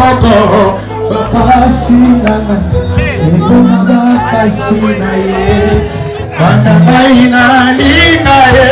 moko bapasi nanga ekoma bapasi na ye bana ngai nalinga ye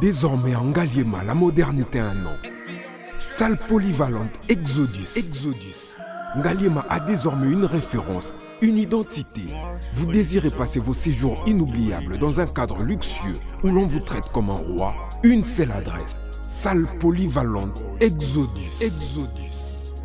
Désormais en Ngaliema, la modernité a un nom. Salle polyvalente Exodus. Ngaliema a désormais une référence, une identité. Vous désirez passer vos séjours inoubliables dans un cadre luxueux où l'on vous traite comme un roi? Une seule adresse. Salle polyvalente Exodus.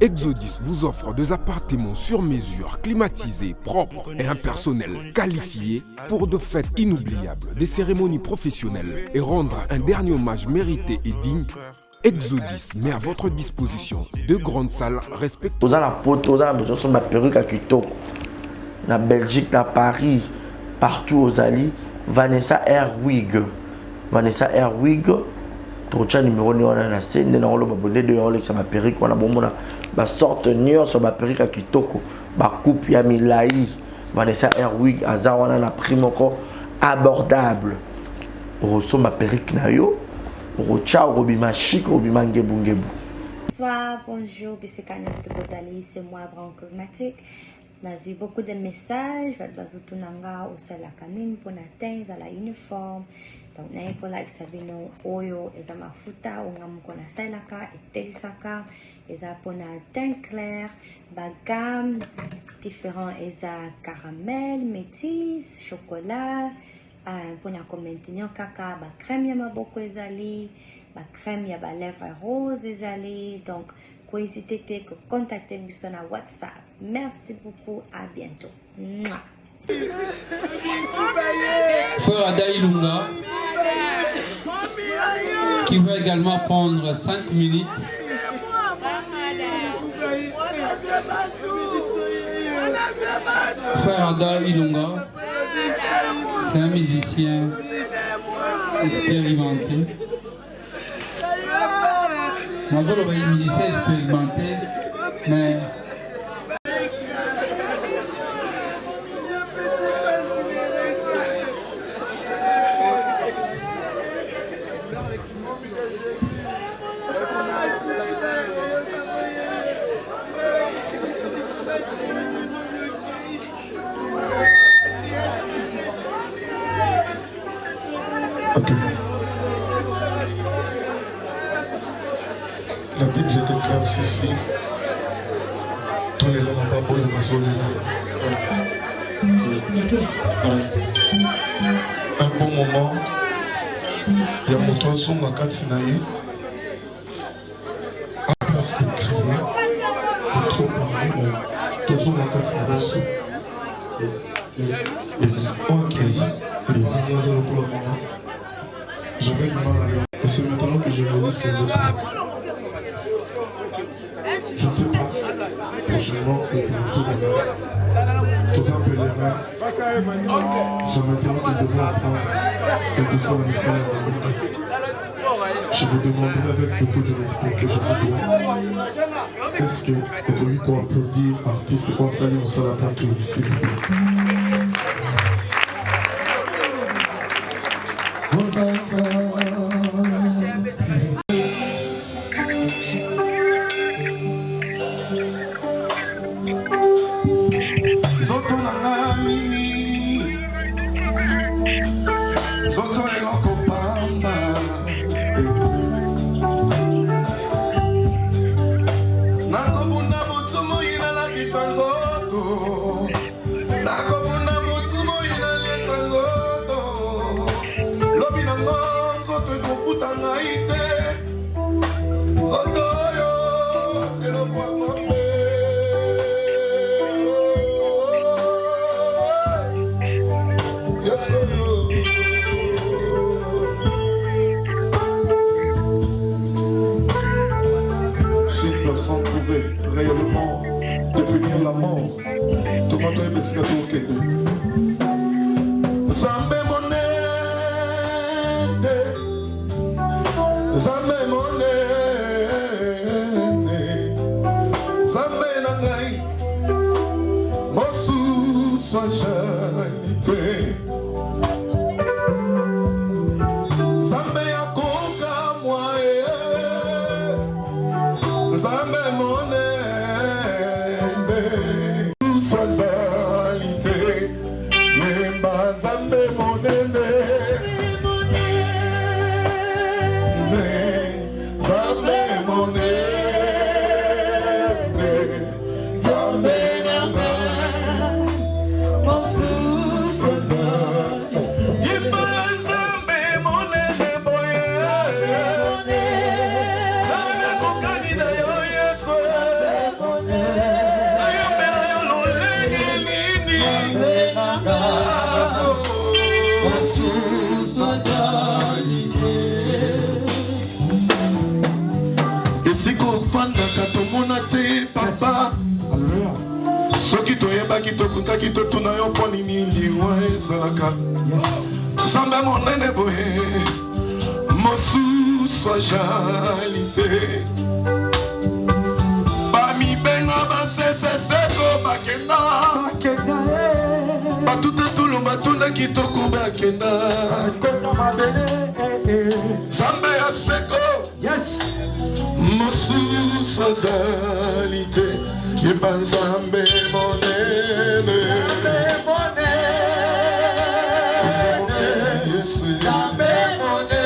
Exodus vous offre des appartements sur mesure, climatisés, propres et un personnel qualifié pour de fêtes inoubliables, des cérémonies professionnelles et rendre un dernier hommage mérité et digne. Exodus met à votre disposition deux grandes salles respectueuses. Dans la poto, dans la perruque à Kitoko, na Belgique, na Paris, partout aux alliés, Vanessa Airwig. Trocha numéro ni wana na scène na olo babonde de olo ça ma perruque wana bomona ba sorte nion sur ma perruque à Kitoko ba coupe ya milai Vanessa Airwig aza wana na prix moko abordable roso ma perruque na yo rocha robima chic robima ngebu. Bonsoir, bonjour, Bissekanos de Bozali, c'est moi, Brown Cosmétique. J'ai eu beaucoup de messages, Bazutunanga, au sol la canine, pour atteindre à la uniforme. Donc, n'a pas like Savino, Oyo, et à ma futa, ou n'a pas la salaka, et telisaka, et à pour la teint clair, bagam, différents, et à caramel, métis, chocolat, pour la commenter caca, ba crème yama beaucoup ezali, ba crème yaba lèvres rose ezali, donc, n'hésitez pas à contacter nous sur WhatsApp. Merci beaucoup, à bientôt. Mouah. Frère Ada Ilunga, qui va également prendre 5 minutes. Frère Ada Ilunga, c'est un musicien expérimenté. Moi, je suis un musicien expérimenté, mais okay. La Bible déclare ceci. Tolela na babo yo bazolela. Un bon moment, il y a mon toison à Katsinaye. Après c'est crié, trop parlé, toison à Katsinaye. Ok, et pour le moment, je vais du mal à aller. Et c'est maintenant que je me laisse les deux. Je ne sais pas, prochainement, les alentours de tous un pèlerin, c'est maintenant qu'ils devront apprendre et descendre le message. Je vous demanderai avec beaucoup de respect que je vous dois. Est-ce que vous pouvez applaudir artiste pour saluer au salata qui est ici? Zoto eloko pamba. Nakobunda mutu moyina la kisanzoto. Nakobunda mutu moyina lesa nzoto. Lobi nango zoto ekofuta ngai te. Zoto yo eloko mabe. Yes, si une personne pouvait réellement définir la mort, tout le monde est besika tout au Kenya. Zambe monende, Zambe monende, Zambe nangai, mosu sojanite. Zambe yakoka mwae, Zambe monende, sojanite. Yemba Zambe monende, Zambe monende, Zambe nanga, mosu sojanite. Yemba Zambe monende boye, nana kokani na yo Yesu, ayombe yo lolenge nini. Esiko fandaka tomona te papa. Soki toyebaki tokutaki totuna yo mpo nini liwa ezalaka. Zambe monene boye mosusu ajali te. Bamibenga baseseseko bakenda batute tulu batunda kitoko bakenda. Zambe ya seko mosusu azali te. Yemba Nzambe monene, Yesu Nzambe monene.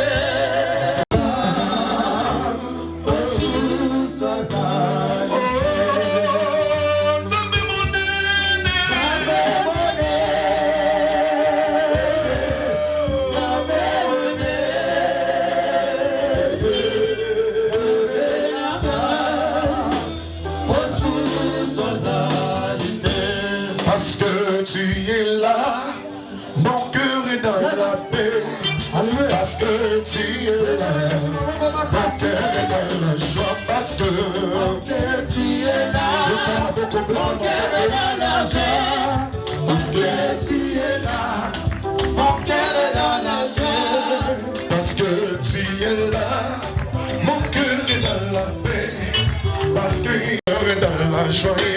Parce que tu es là, mon cœur est dans la paix. Parce que tu es là, mon cœur est dans la joie. Parce que tu es là, mon cœur est dans la joie. Parce que tu es là, mon cœur est dans la joie. Parce que tu es là, mon cœur est dans la paix. Parce que mon cœur est dans la joie.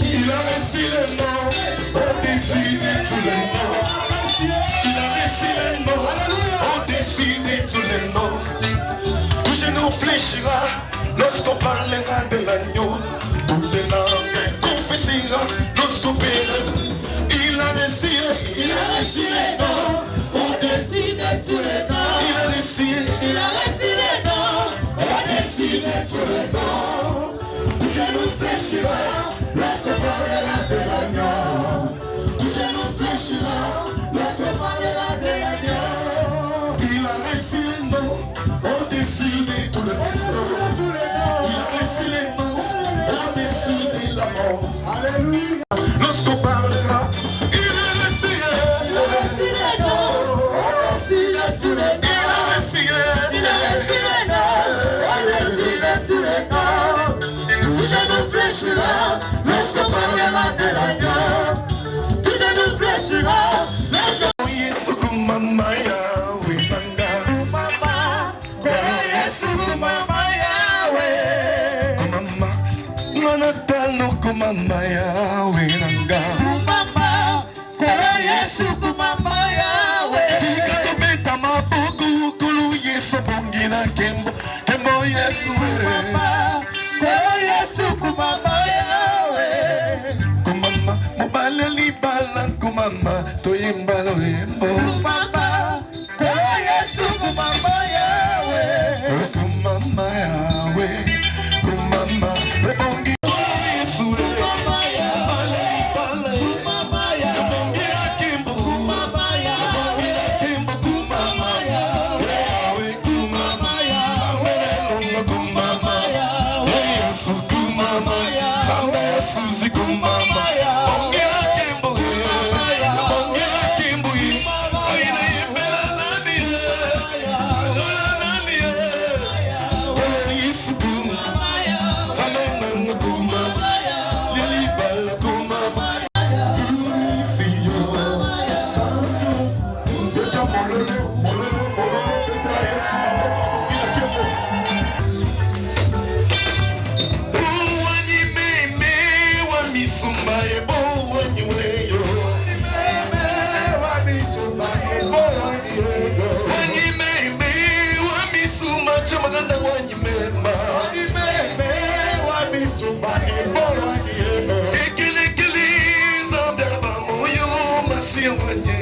Il a réussi le nom au-dessus de tous les noms. Il a réussi le nom au-dessus de tous les noms. Tout genou fléchira lorsqu'on parlera de l'agneau. Toutes les langues confessera lorsqu'on verra. Il a réussi le nom au-dessus de tous les noms. Il a réussi le nom au-dessus de tous les noms. Tout genou fléchira lorsqu'on parlera de l'agneau. Tout genou fléchira lorsqu'on parlera de l'agneau. Il a réussi le nom au-dessus de tous les noms. Il a réussi le nom au-dessus de la mort. Lorsqu'on parle fléchira lorsqu'on parlera de l'agneau. Tout genou fléchira. Yesu kumama yawe banga. Kumama. Yesu kumama yawe. Kumama. Ngana talo kumama yawe nanga. Kumama. Yesu kumama yawe. Tika tobeta mabuku kulu Yesu bongina kembo. Kembo Yesu kumama. Yesu kumama yawe. Kumama mobile libala kumama toyimba loyembo. Kumama Yesu kumama yawe. Kumama yawe. Kumama rebongi Yesu kumama yawe. Kumama yawe. Rebongira kimbo. Kumama yawe. Kimbo kumama yawe. Kumama yawe. Samela kumama yawe. Yesu kumama Samba Suzy kumama Ongera kimbo Ongera kimbo Aina yembela nani Sagola nani Yesu kumama Samba kumama Lili bala kumama Siyo Sanjo Beta mololo Beta Yesu Ongera kimbo Misumba ebo wanyuleyo wanyimeme wa misumba chamaganda wanyimema ekelekele zambaba moyo masiya wanye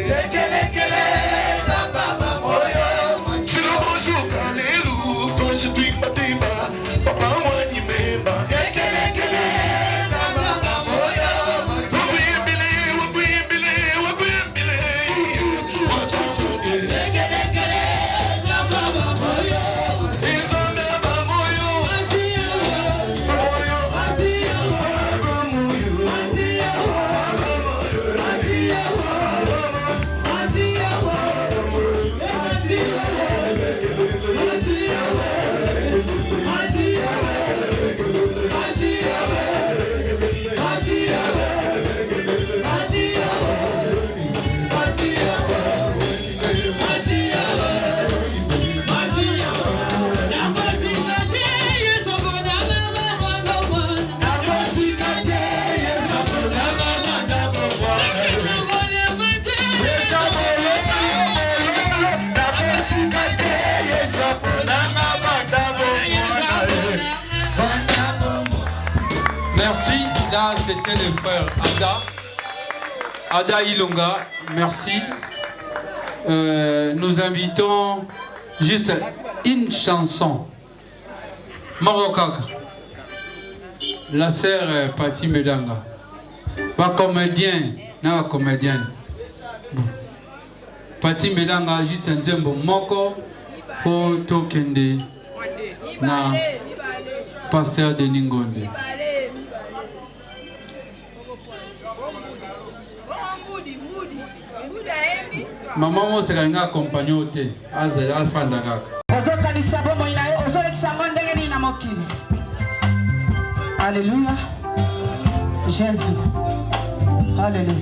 chilobojo kalelu tonjitwi matimba papa wanyimema Merci, là c'était le frère Ada Ilonga, merci. Nous invitons juste une chanson. Marokak, la sœur Pati Medanga. Pas comédien, non comédienne. Bon. Pati Medanga, juste un zembo moko pour Tokende na pasteur de Ningonde. Maman mo se kanga accompagner ote azel alpha ndagaka ozoka disabo moina ozolekisanga ndenge nini na mokili. Alléluia Jésus, alléluia.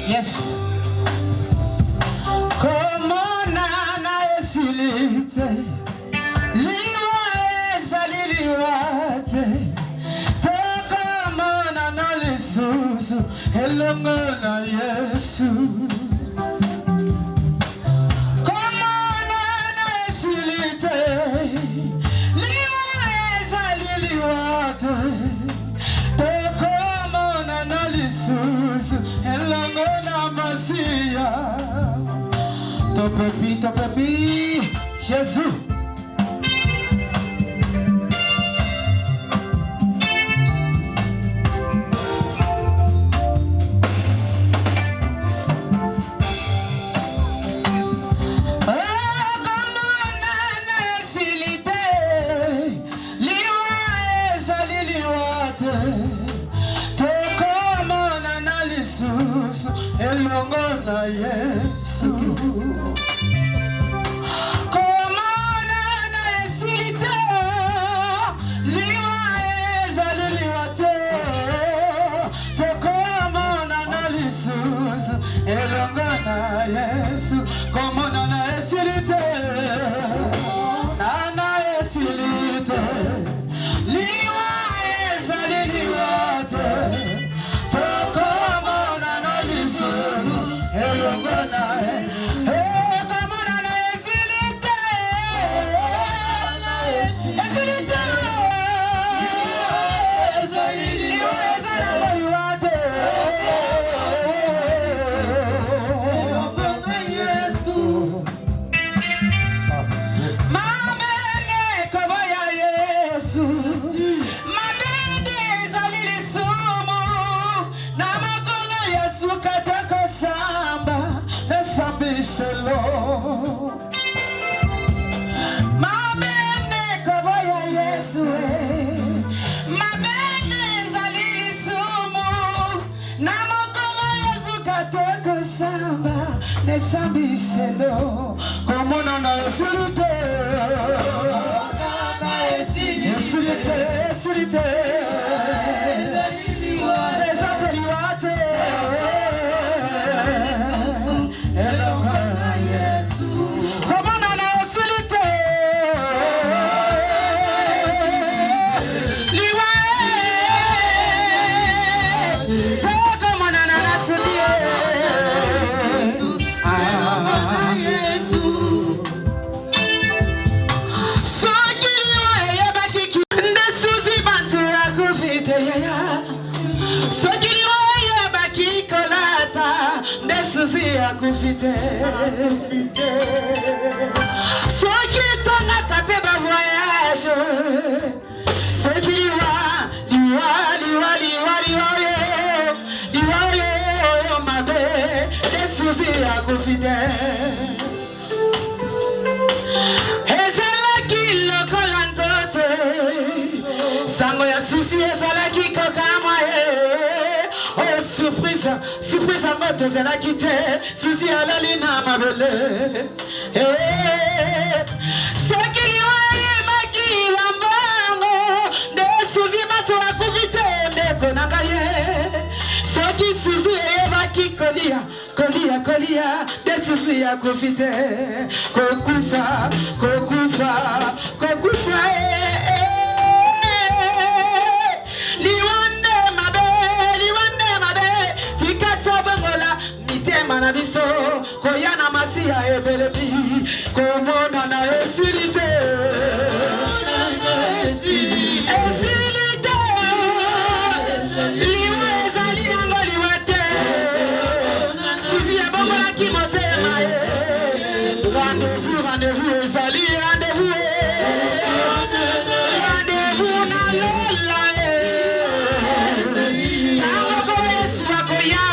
Yes. Comment nana esilite elongo na Yesu komana na esilite liwa ezaliliwate tokomana na lisusu elongo na Masia topepi Jésus. Elongo na Yesu Yesu. Komona na esilite, liwa ezaliliwate. Tokomona na lisusu, elonga na Yesu. Komona na esilite, na esilite, liwa ezaliliwate. Tokomona na lisusu, elonga na komona na esilite, esilite, liwa ezaliliwate. Mamene kabaya Yesu, mamene zalilisumu, na makolo Yesu kataka samba, nesambishelo. Mamene kabaya Yesu, mamene zalilisumu, na makolo Yesu kataka samba, nesambishelo. Komona na esilite, esilite, esilite, ezapeliwate, elonga na Yesu. Komona na esilite, liwa, tokomona na nasuzie. Kufite soki tanga kapeba voyage soki liwa mabe desusi ya kufite ezalaki lokola nzoto sango ya susi ezalaki kokama oh surprise moto zelaki te susi alali na mabele soki liwayemaki lambango nde susi bato akufite ndeko na ye soki susi eyebaki kolia nde susi akufite kokufa na biso koyana masia ebelebi komona na esilite esilite liwa ezali yango liwate susi ya bongola kimotema rendez-vous ezali rendez-vous na lola tango Yesu akoya.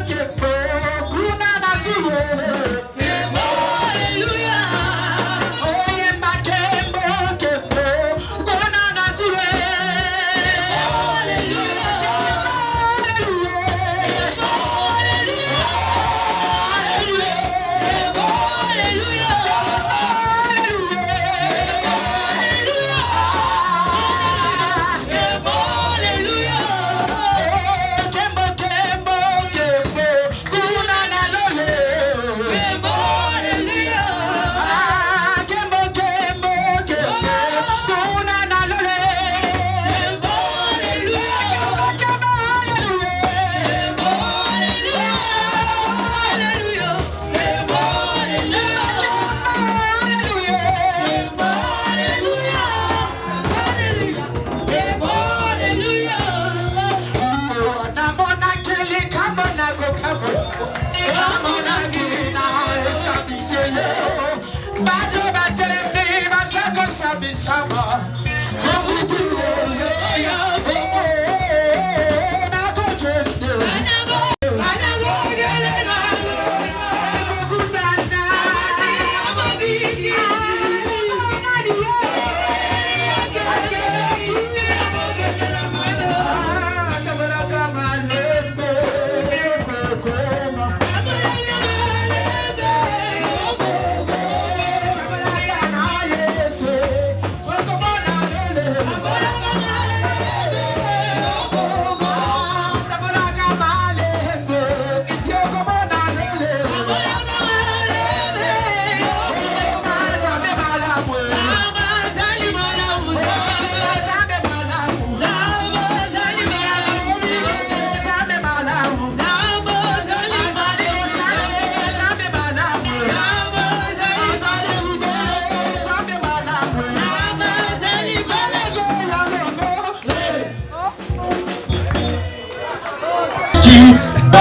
Oye,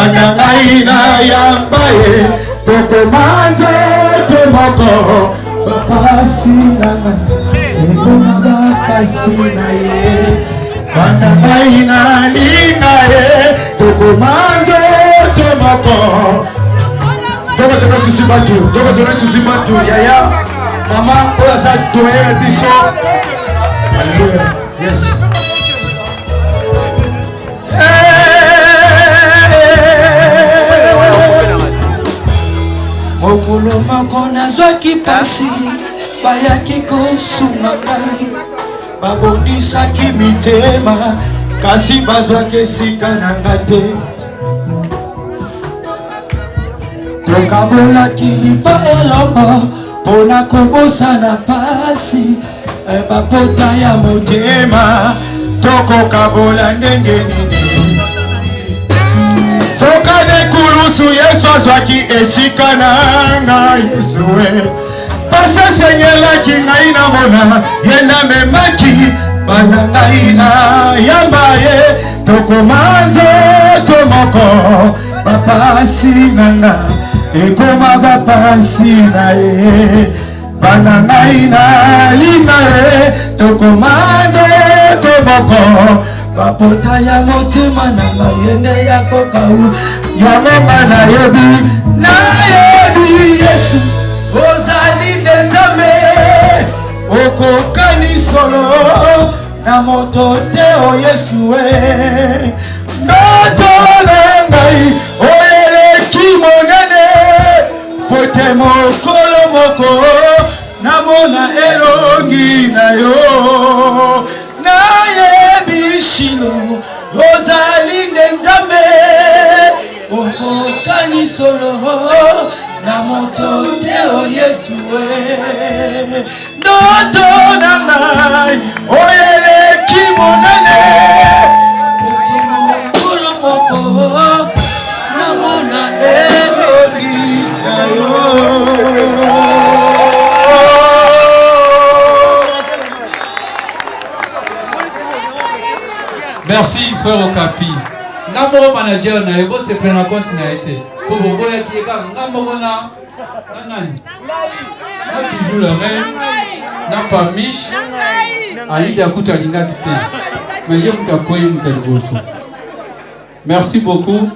bana ngai na yamba ye tokomanza tomoko bapasi na ngai ekoma bapasi na ye bana ngai na linga ye tokomanza tomoko tokozela susi batu yaya mama oyo aza doyena biso alleluya yes mokolo moko nazwaki pasi bayaki kosunga ngai babondisaki mitema kasi bazwaki esika na nga te tokabolaki lipa elongo mpona kobosana pasi bapota ya motema tokokabola ndenge nini soka dekulusu yesu azwaki esika na nga yesue pasi asengelaki ngai na mona ye namemaki bana ngai na yamba ye tokomanza tomoko bapasi na nga ekoma bapasi na ye bana ngai na linga ye tokomanza tomoko bapota ya motema na mayende ya kokau yangonga nayebi yesu ozali nde nzambe okokani solo na moto te o yesu e ndoto na ngai oyeleki monene pote mokolo moko namona elongi na yo nayebi shino ozali nde nzambe okokani solo na moto te o yesu e ndoto na ngai oyeleki monene pote mokolo moko namona elongi na yo. Merci frère Okapi. Ngambo manager na yebo se prendre en compte na été. Pour vous boya qui est ngambo na nani. Na bijou la reine. Na pamiche. Aïda kuta linga kite. Mais yo mtakoyi mtaliboso. Merci beaucoup.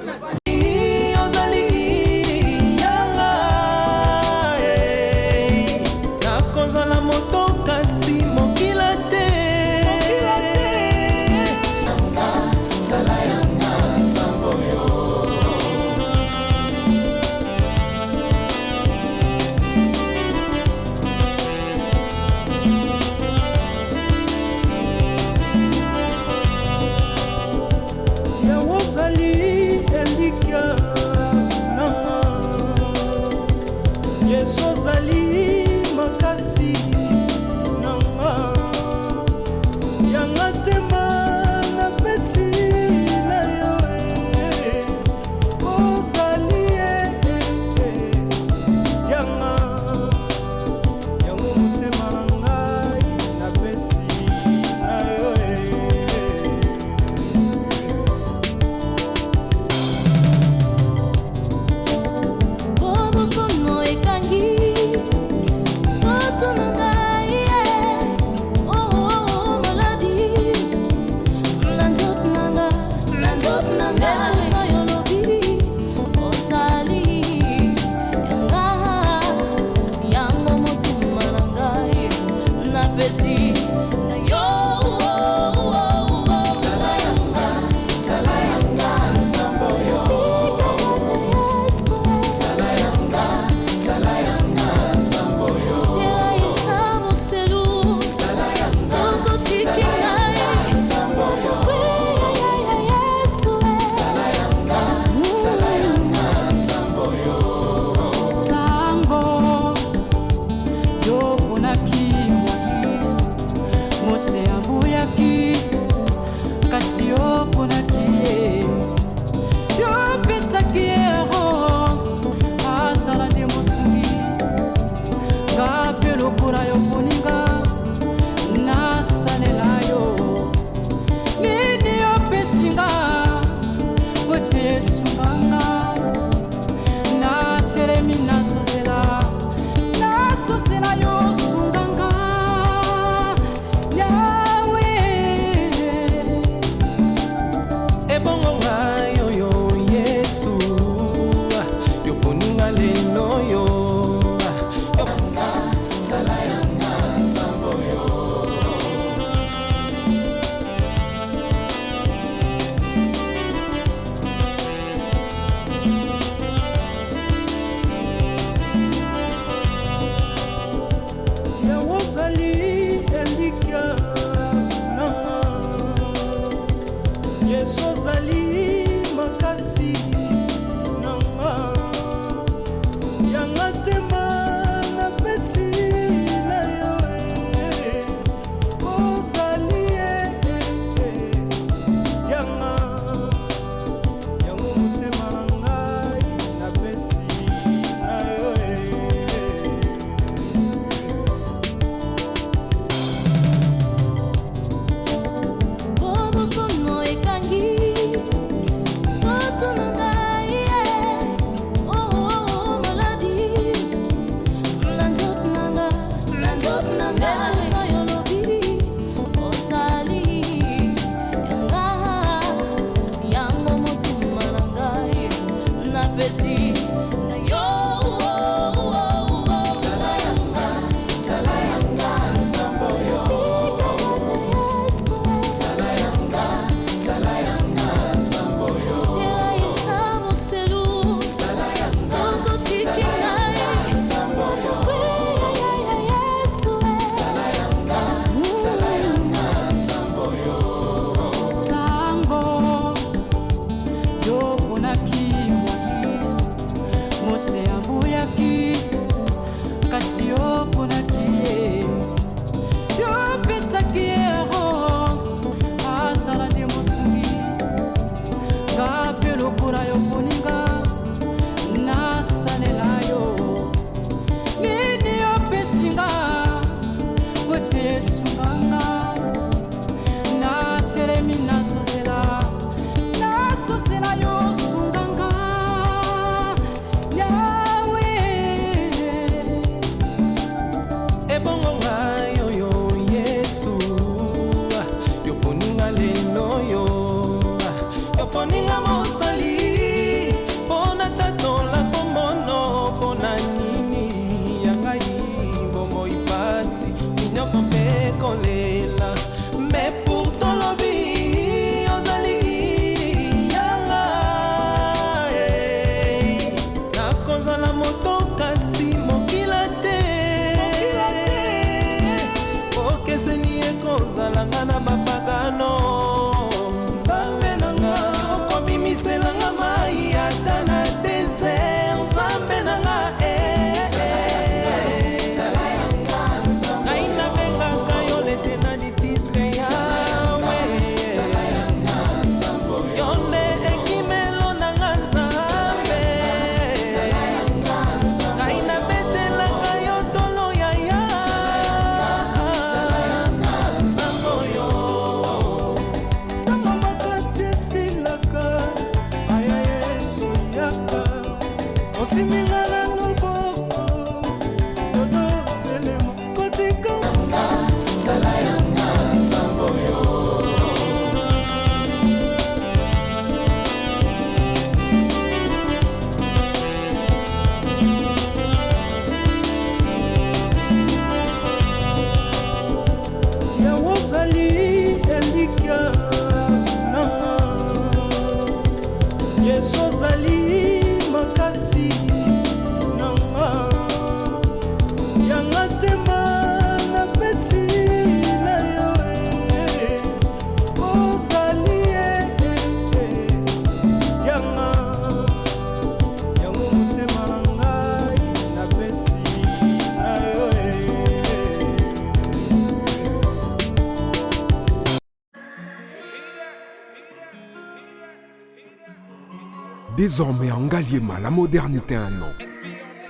Désormais en Ngaliema, la modernité a un nom.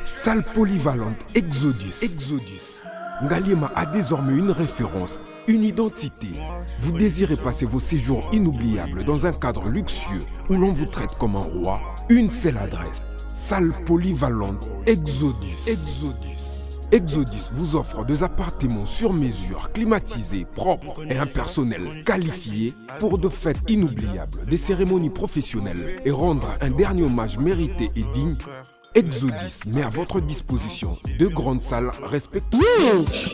Salle polyvalente Exodus. Ngaliema a désormais une référence, une identité. Vous désirez passer vos séjours inoubliables dans un cadre luxueux où l'on vous traite comme un roi? Une seule adresse. Salle polyvalente Exodus. Exodus vous offre des appartements sur mesure, climatisés, propres et un personnel qualifié pour de fêtes inoubliables, des cérémonies professionnelles et rendre un dernier hommage mérité et digne. Exodus met à votre disposition deux grandes salles respectives.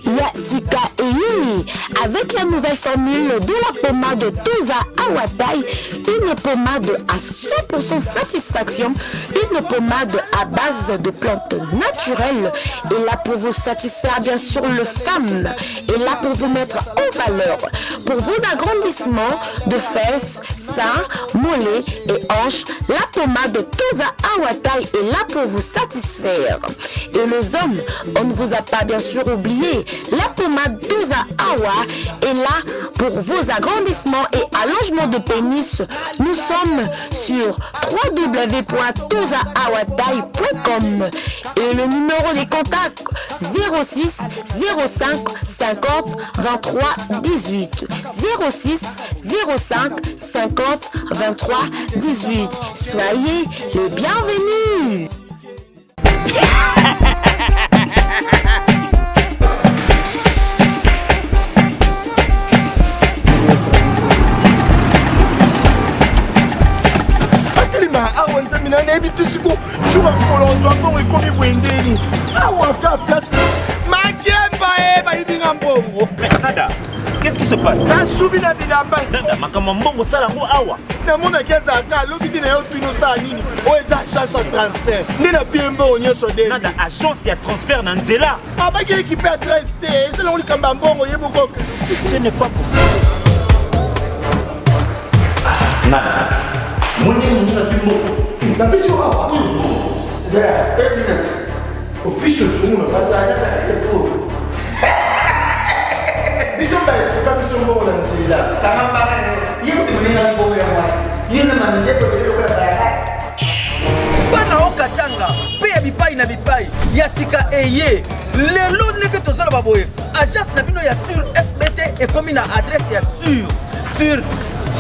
Yasika et avec la nouvelle formule de la pommade Toza Awatai, une pommade à 100% satisfaction, une pommade à base de plantes naturelles, et là pour vous satisfaire bien sûr le femme, et là pour vous mettre en valeur, pour vos agrandissements de fesses, seins, mollets et hanches, la pommade Toza Awatai est là pour vous satisfaire. Et les hommes, on ne vous a pas bien sûr oublié, la pommade Toza Awa est là pour vos agrandissements et allongements de pénis. Nous sommes sur www.tozaawatai.com et le numéro des contacts 06 05 50 23 18 06 05 50 23 18. Soyez les bienvenus. awa nzamina nayebi tisiko shuka kolonzwa mbongo ekomi bwendeni awa ka place makemba bayibinga mbongo. Nada, qu'est-ce qui se passe? nasubi na bilamba Nada, makambo mbongo salango awa namonaki ezalaka lobi na yo twino osala nini oyo eza agence ya transfert nde na pie mbongo nyonso de. Nada, agence ya transfert na nzela abaki ekipe adresse te ezalango likambo ya mbongo yebukoke. Ce n'est pas possible. Nada, moni na fimbo napesi awa zera 1 minute opiso tshungu na pataja telefoni biso baesuka biso mbongo na nzela Kakamba hiyo tumelinga mbongo ya mwasi. Hiyo na mandeto ndio kwa baraka. Bana okatanga pe ya bipai na bipai ya sika eye lelo ndenge tozala baboye agence na bino ya sur FBT ekomi na adresse ya sur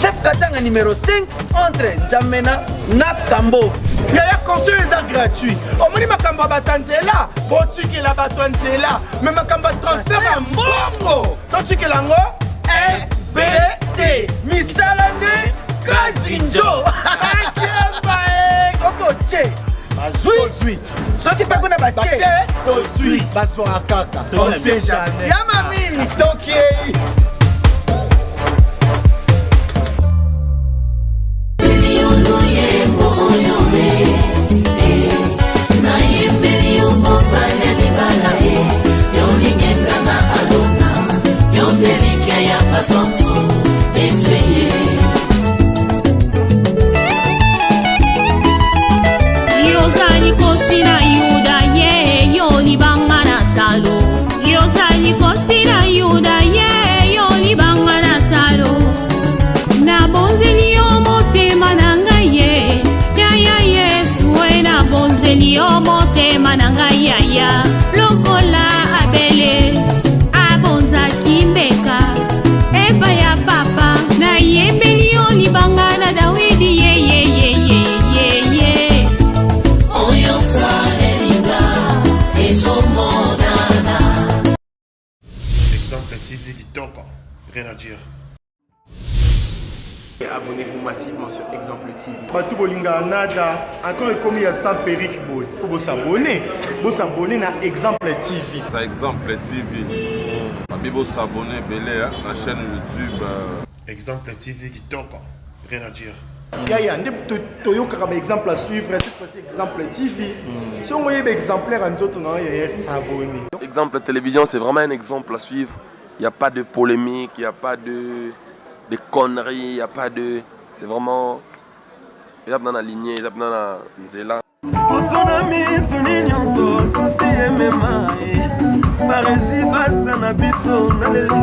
chef Katanga numéro 5 entre Njamena na Kambo. yaya conseil eza gratuit omoni makambo ya batanzela botikela bato ya nzela me makambo ya transfert ya mbongo totikela yango FBT misala nde Kazinjo. Soko che. Bazui. Soki pe kuna bache. Tozui. Basora kaka. On sait jamais. Yamami. Tokiei. Yozani kosina yuda ye yoni bangana talo. Yozani kosina yuda ye yoni bangana talo. Na bonzeli motema nanga ye ya ya Yesu na bonzeli motema nanga ya ya lokola abele abonza kimbeka eba ya papa na yembeli yoni bangana Dawidi ye ye ye ye ye ye oyo salenga ezomonana. Exemple TV Kitoko, rien à dire. Abonnez-vous massivement sur Exemple TV. Batou bolinga nada, encore comme il y a ça Peric Boy. Faut vous s'abonner. Vous s'abonner à Exemple TV. Ça Exemple TV. Babi vous s'abonner belé à la chaîne YouTube. Exemple TV Kitoko, rien à dire. Ya ndé toyoka comme exemple à suivre, cette fois-ci Exemple TV. Si on voyait exemplaire en autres non, il y a s'abonner. Exemple télévision, c'est vraiment un exemple à suivre. Il n'y a pas de polémique, il n'y a pas de conneries, il n'y a pas de... C'est vraiment... Il y a dans la lignée, il y a dans la nzela. Parezi basa na biso na lelo